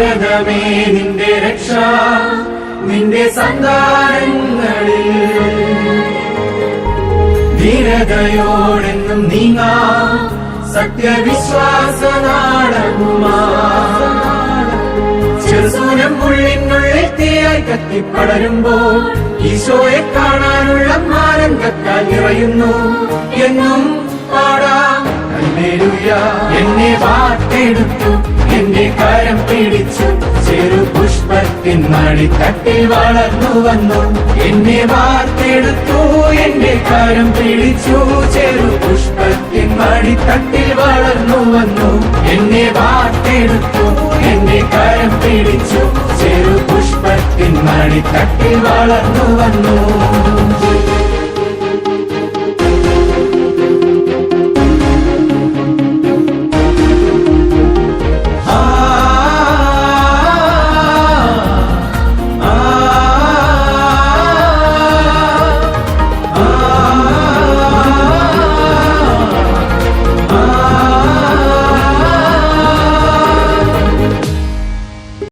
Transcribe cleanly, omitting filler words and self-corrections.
ഭാരതമേ നിന്റെ രക്ഷ നിന്റെ സന്താനങ്ങളിൽ ധീരതയോടെന്നും നീങ്ങാ സത്യവിശ്വാസ നാടകുമാ ചെറുസൂനം ഉള്ളിനുള്ളിൽ തീയായി കത്തിപ്പടരുമ്പോൾ ഈശോയെ കാണാനുള്ള ആനന്ദത്താൽ നിറയുന്നു എന്നും പാടാം ഹല്ലേലൂയ. എന്നെ വാർത്തെടുത്തു എന്റെ കരം പിടിച്ചു ചെറു പുഷ്പത്തിൻ മടിത്തട്ടിൽ വളർന്നു വന്നു. എന്നെ വാർത്തെടുത്തു എന്റെ കരം പിടിച്ചു ചെറു പുഷ്പത്തിൻ മടിത്തട്ടിൽ വളർന്നു വന്നു. എന്നെ വാർത്തെടുത്തു എന്റെ കരം പിടിച്ചു ചെറു പുഷ്പത്തിൻ മടിത്തട്ടിൽ വളർന്നു വന്നു.